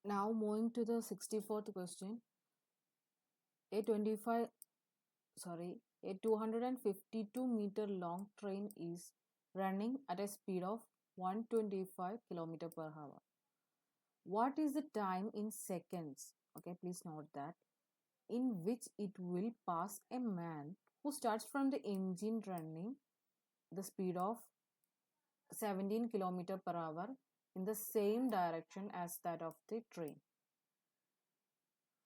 Now moving to the 64th question. A 25 sorry a 252-meter long train is running at a speed of 125 km per hour. What is the time in seconds? Okay, please note that, in which it will pass a man who starts from the engine running the speed of 17 km per hour in the same direction as that of the train.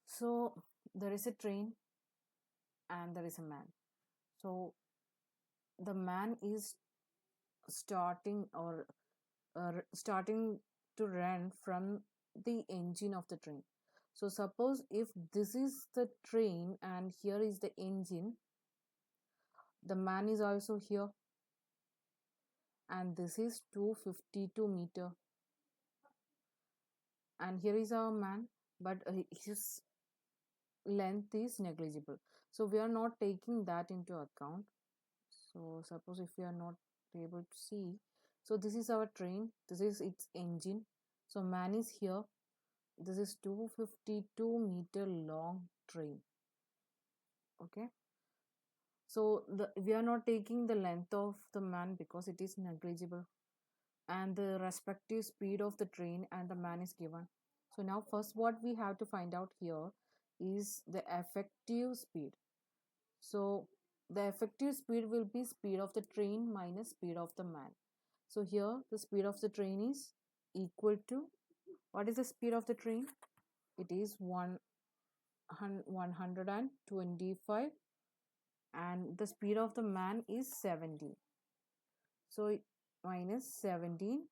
So there is a train and there is a man. So the man is starting to run from the engine of the train. So suppose if this is the train and here is the engine, the man is also here, and this is 252-meter, and here is our man, but his length is negligible, so we are not taking that into account. So suppose if we are not able to see, so this is our train, this is its engine, so man is here, this is 252-meter long train. Okay, so we are not taking the length of the man because it is negligible, and the respective speed of the train and the man is given. So now first what we have to find out here is the effective speed. So the effective speed will be speed of the train minus speed of the man. So here the speed of the train is equal to, what is the speed of the train? It is 125, and the speed of the man is 70. So minus 17,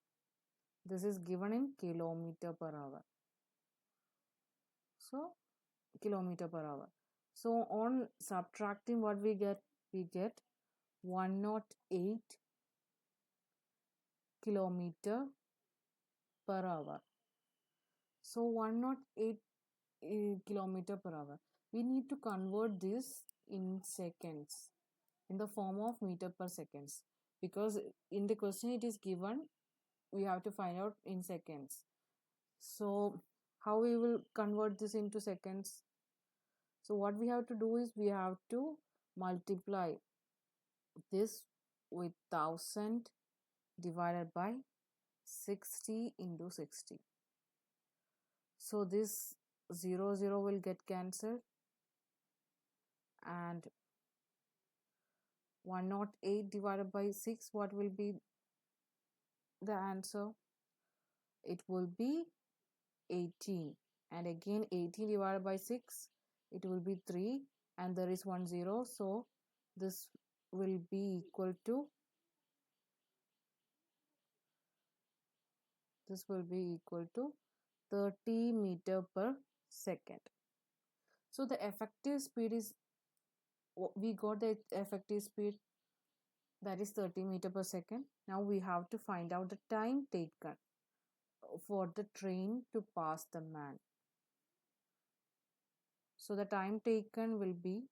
this is given in kilometer per hour. So kilometer per hour. So on subtracting, what we get? We get 108 kilometer per hour. So 108 kilometer per hour. We need to convert this in seconds in the form of meter per seconds, because in the question it is given we have to find out in seconds. So how we will convert this into seconds? So what we have to do is we have to multiply this with 1000 divided by 60 into 60. So this 0 will get cancelled, and 108 divided by 6, what will be the answer? It will be 18, and again 18 divided by 6, it will be 3, and there is 1 0, so this will be equal to 30 meter per second. So the effective speed is, we got the effective speed, that is 30 meter per second. Now we have to find out the time taken for the train to pass the man. So the time taken will be,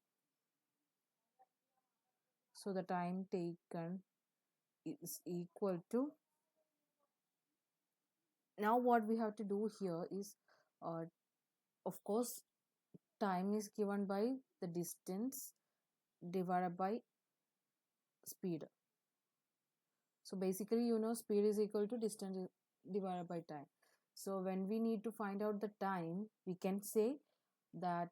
so the time taken is equal to, now what we have to do here is, of course, time is given by the distance divided by speed. So basically, speed is equal to distance divided by time. So when we need to find out the time, we can say that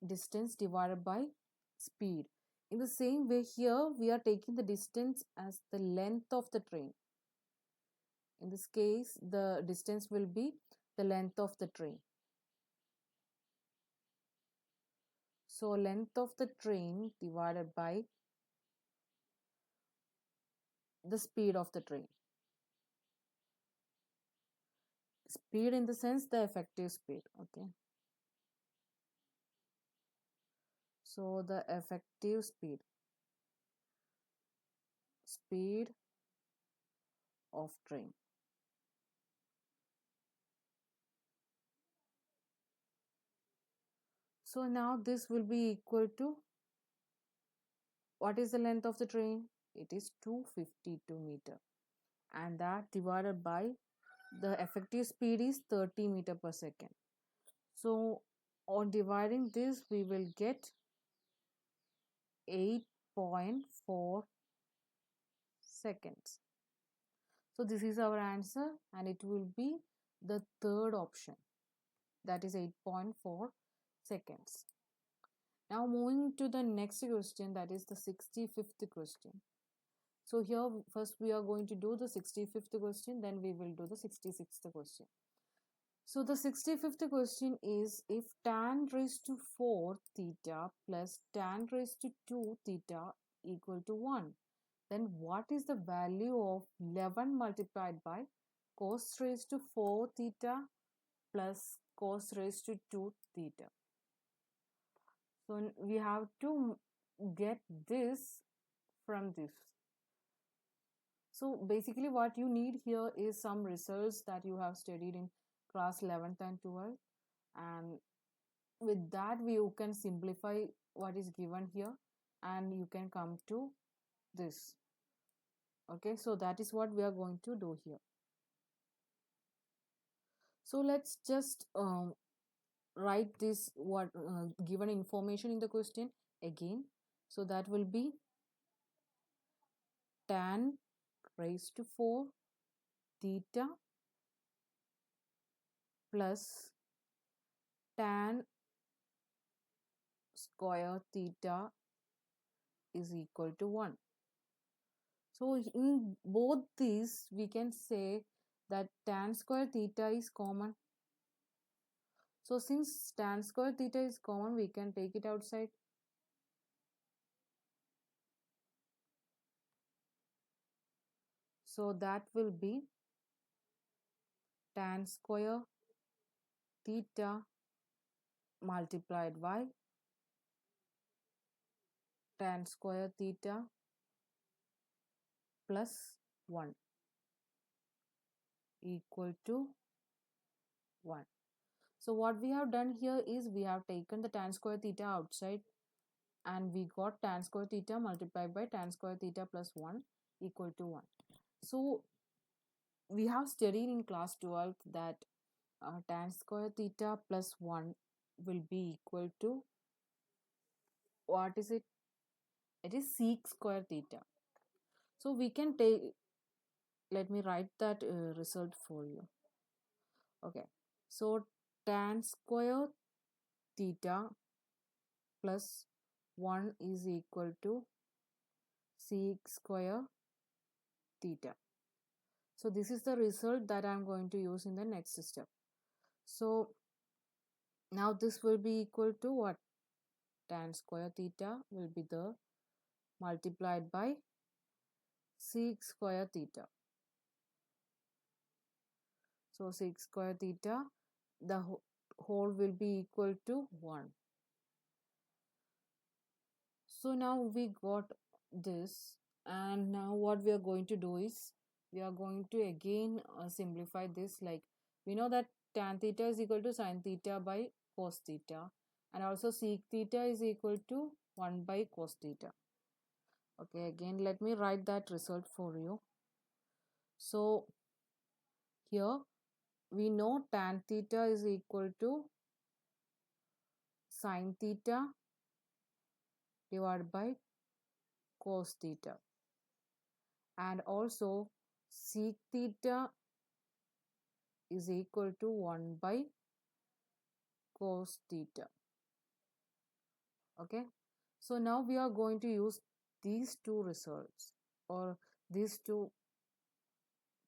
distance divided by speed. In the same way, here we are taking the distance as the length of the train. In this case, the distance will be the length of the train. So length of the train divided by the speed of the train. Speed in the sense the effective speed. Okay. So the effective speed of train. So now this will be equal to, what is the length of the train? It is 252 meter, and that divided by the effective speed is 30 meter per second. So on dividing this, we will get 8.4 seconds. So this is our answer, and it will be the third option, that is 8.4 seconds. Now moving to the next question, that is the 65th question. So here first we are going to do the 65th question, then we will do the 66th question. So the 65th question is, if tan raised to 4 theta plus tan raised to 2 theta equal to 1, then what is the value of 11 multiplied by cos raised to 4 theta plus cos raised to 2 theta? So we have to get this from this. So basically what you need here is some results that you have studied in class 11th and 12th, and with that you can simplify what is given here and you can come to this. Okay, so that is what we are going to do here. So let's just write this what given information in the question again. So that will be tan raised to 4 theta plus tan square theta is equal to 1. So in both these we can say that tan square theta is common. So since tan square theta is common, we can take it outside. So that will be tan square theta multiplied by tan square theta plus 1 equal to 1. So what we have done here is we have taken the tan square theta outside and we got tan square theta multiplied by tan square theta plus 1 equal to 1. So we have studied in class 12 that tan square theta plus 1 will be equal to, what is it? It is sec square theta. So we can take, let me write that result for you. Okay, so tan square theta plus 1 is equal to sec square theta. So this is the result that I'm going to use in the next step. So now this will be equal to what? Tan square theta will be the multiplied by sec square theta. So sec square theta, the whole will be equal to 1. So now we got this, and now what we are going to do is we are going to again simplify this. Like we know that tan theta is equal to sin theta by cos theta, and also sec theta is equal to 1 by cos theta. Okay, again let me write that result for you. So here we know tan theta is equal to sin theta divided by cos theta, and also sec theta is equal to 1 by cos theta. Okay, so now we are going to use these two results or these two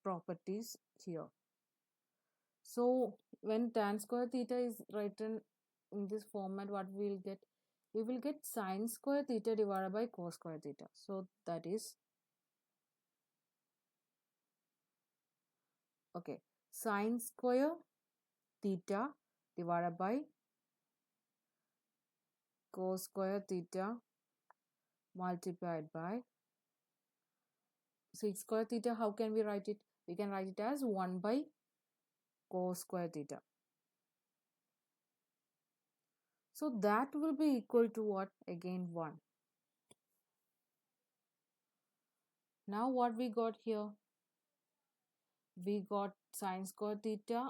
properties here. So when tan square theta is written in this format, what we will get? We will get sin square theta divided by cos square theta. So that is, okay, sin square theta divided by cos square theta multiplied by sec square theta. How can we write it? We can write it as 1 by cos square theta. So that will be equal to what? Again 1. Now what we got here? We got sin square theta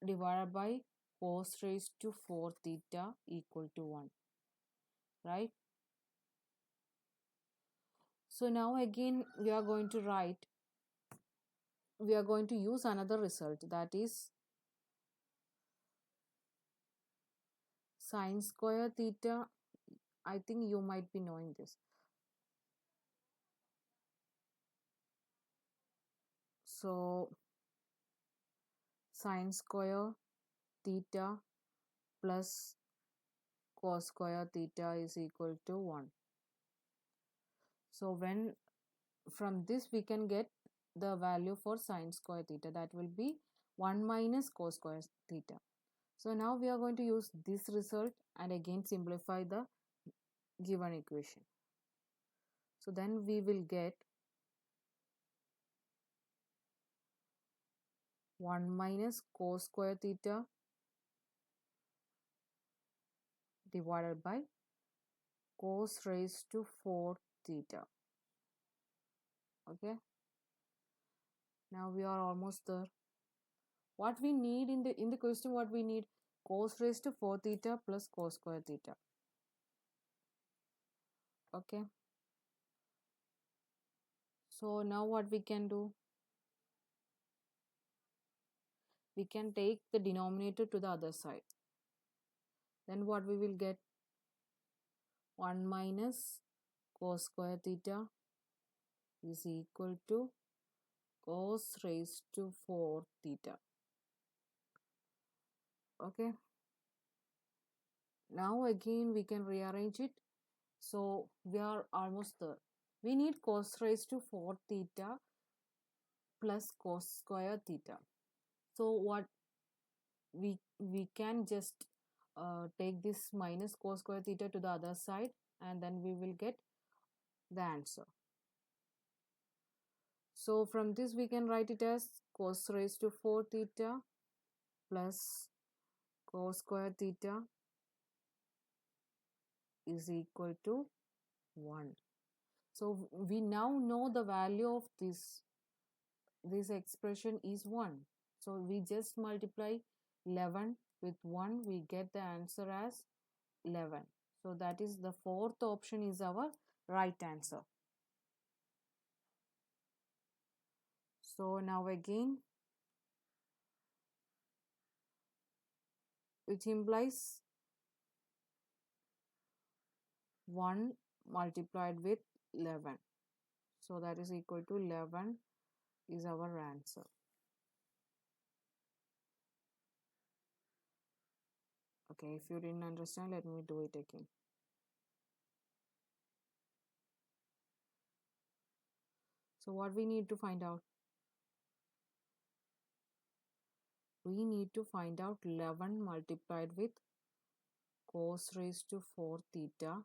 divided by cos raised to 4 theta equal to 1, right? So now again we are going to use another result, that is sine square theta. I think you might be knowing this. So sine square theta plus cos square theta is equal to 1. So when from this we can get the value for sine square theta, that will be 1 minus cos square theta. So now we are going to use this result and again simplify the given equation. So then we will get 1 minus cos square theta divided by cos raised to 4 theta. Okay, now we are almost there. What we need in the question, what we need, cos raised to 4 theta plus cos square theta. Okay, so now what we can do, we can take the denominator to the other side. Then what we will get, 1 minus cos square theta is equal to cos raised to 4 theta. Okay, now again we can rearrange it. So we are almost there. We need cos raised to 4 theta plus cos square theta. So what we can just take this minus cos square theta to the other side and then we will get the answer. So from this we can write it as cos raised to 4 theta plus cos square theta is equal to 1. So we now know the value of this expression is 1. So we just multiply 11 with 1, we get the answer as 11. So that is the fourth option is our right answer. So now again, which implies 1 multiplied with 11. So that is equal to 11 is our answer. Okay, if you didn't understand, let me do it again. So what we need to find out? We need to find out 11 multiplied with cos raised to 4 theta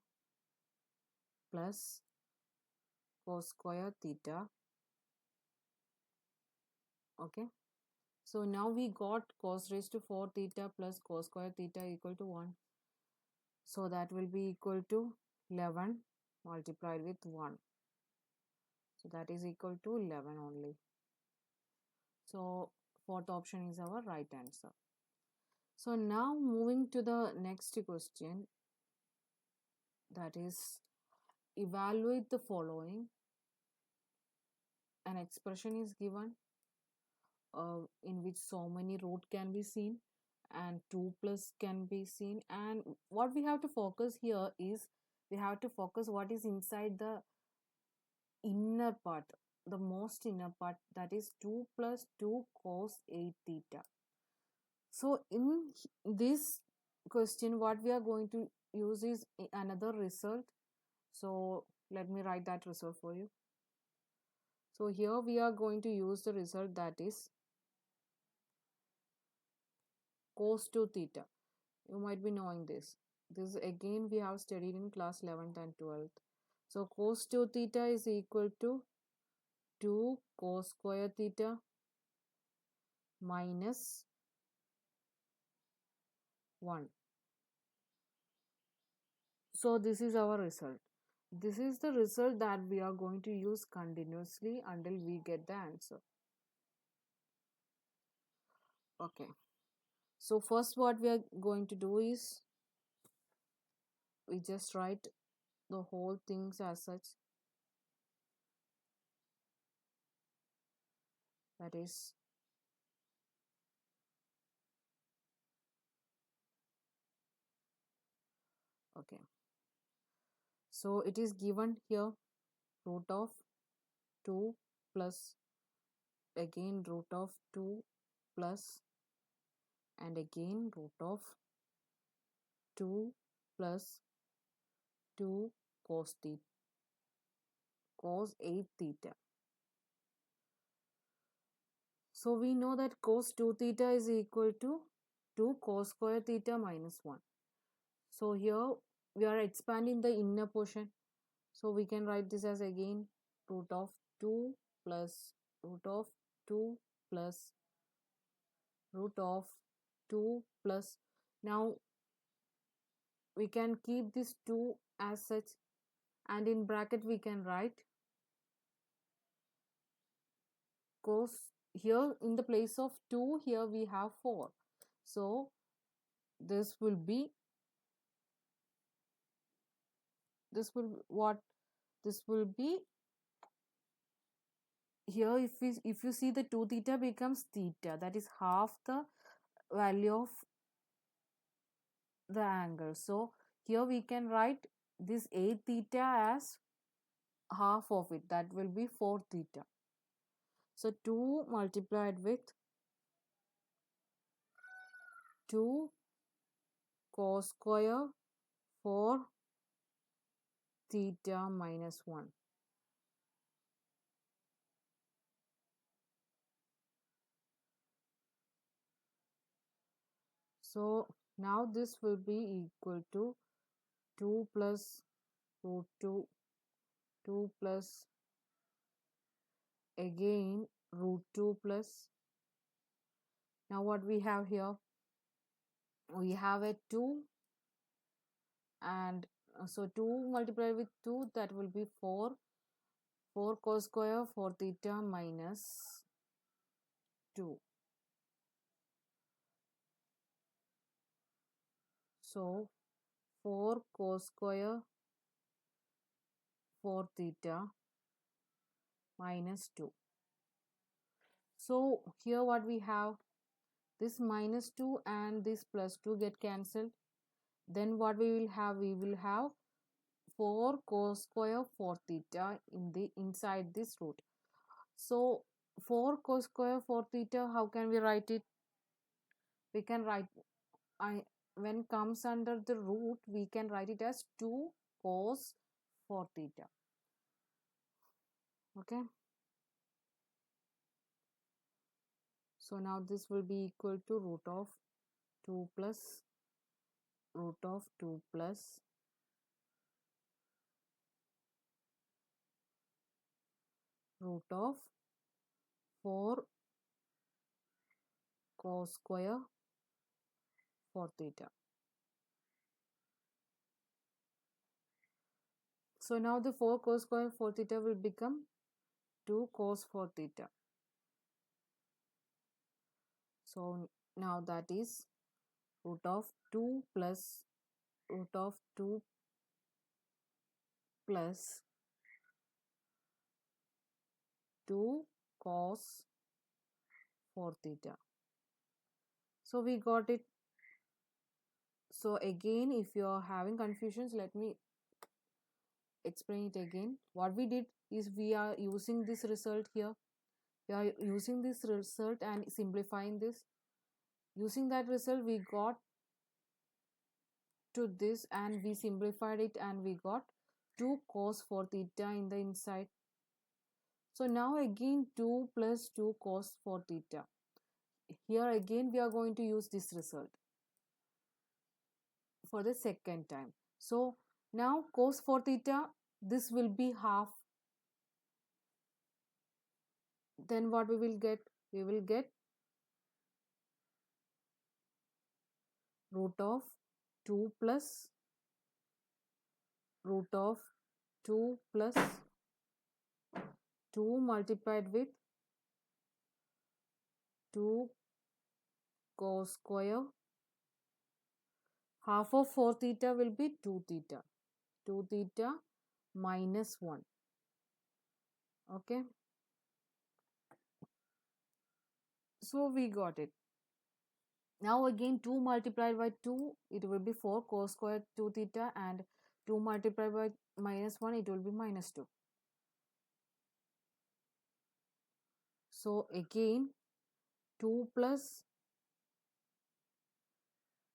plus cos square theta. Okay, so now we got cos raised to 4 theta plus cos square theta equal to 1. So that will be equal to 11 multiplied with 1. So that is equal to 11 only. So fourth option is our right answer. So now moving to the next question, that is evaluate the following. An expression is given in which so many root can be seen and 2 plus can be seen, and what we have to focus here is we have to focus what is inside the inner part, the most inner part, that is 2 plus 2 cos 8 theta. So in this question what we are going to use is another result. So let me write that result for you. So here we are going to use the result, that is cos 2 theta. You might be knowing this. This again we have studied in class 11th and 12th. So cos 2 theta is equal to 2 cos square theta minus 1. So this is our result. This is the result that we are going to use continuously until we get the answer. Okay. So first what we are going to do is we just write the whole things as such, that is okay. So it is given here root of 2 plus again root of 2 plus and again root of 2 plus 2 cos theta, cos 8 theta. So we know that cos 2 theta is equal to 2 cos square theta minus 1. So here we are expanding the inner portion. So we can write this as again root of 2 plus root of 2 plus root of 2 plus. Now we can keep this 2 as such, and in bracket we can write cos, here in the place of 2 here we have 4. So this will be what this will be here. If you see, the 2 theta becomes theta, that is half the value of the angle. So here we can write this 8 theta as half of it, that will be 4 theta. So 2 multiplied with 2 cos square 4 theta minus 1. So now this will be equal to 2 plus root 2, 2 plus again root 2 plus, now what we have here, we have a 2 and so 2 multiplied with 2, that will be 4, 4 cos square 4 theta minus 2. So 4 cos square 4 theta minus 2. So here what we have, this minus 2 and this plus 2 get cancelled. Then what we will have, 4 cos square 4 theta in the inside this root. So 4 cos square 4 theta, how can we write it? We can write, when comes under the root, we can write it as 2 cos 4 theta. Okay. So now this will be equal to root of 2 plus root of 2 plus root of 4 cos square 4 theta. So now the 4 cos square 4 theta will become 2 cos 4 theta. So now that is root of 2 plus root of 2 plus 2 cos 4 theta. So we got it. So again, if you are having confusions, let me explain it again. What we did is we are using this result here. We are using this result and simplifying this. Using that result, we got to this and we simplified it and we got 2 cos 4 theta in the inside. So now again 2 plus 2 cos 4 theta. Here again we are going to use this result for the second time. So now cos 4 theta, this will be half. Then what we will get? We will get root of 2 plus root of 2 plus 2 multiplied with 2 cos square. Half of 4 theta will be 2 theta. 2 theta minus 1. Okay. So we got it. Now again 2 multiplied by 2, it will be 4 cos square 2 theta, and 2 multiplied by minus 1, it will be minus 2. So again 2 plus,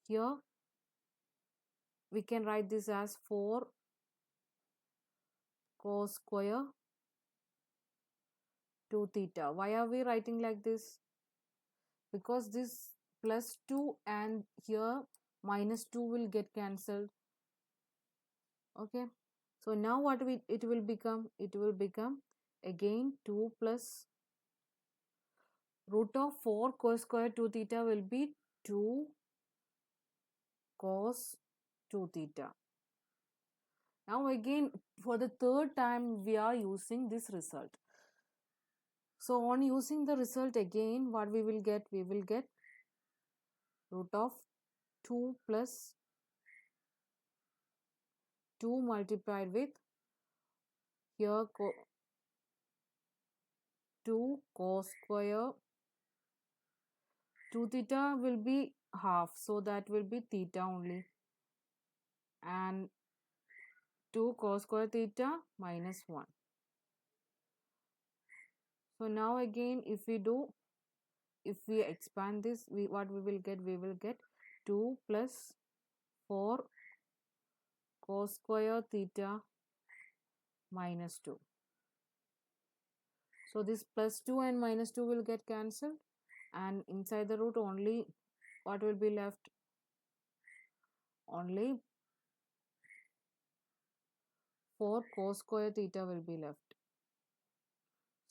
here we can write this as 4 cos square 2 theta. Why are we writing like this? Because this plus 2 and here minus 2 will get cancelled. Okay, so now what it will become? It will become again 2 plus root of 4 cos square 2 theta will be 2 cos 2 theta. Now again for the third time we are using this result. So on using the result again, what we will get? We will get root of 2 plus 2 multiplied with here 2 cos square 2 theta will be half, so that will be theta only, and 2 cos square theta minus 1. So now again if we expand this, what we will get? We will get 2 plus 4 cos square theta minus 2. So this plus 2 and minus 2 will get cancelled, and inside the root only what will be left? Only 4 cos square theta will be left.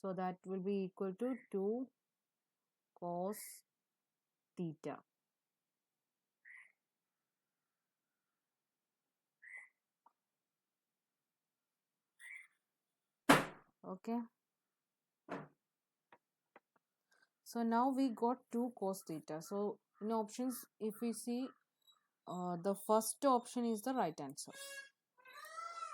So that will be equal to 2 cos theta. Okay. So now we got 2 cos theta. So in options, if we see, the first option is the right answer.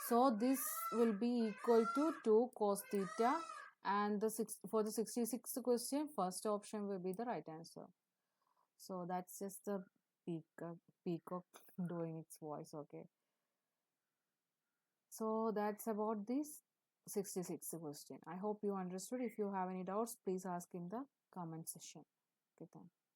So this will be equal to 2 cos theta, and for the 66th question, first option will be the right answer. So that's just the peacock doing its voice. Okay. So that's about this 66th question. I hope you understood. If you have any doubts, please ask in the comment section. Okay, thank you.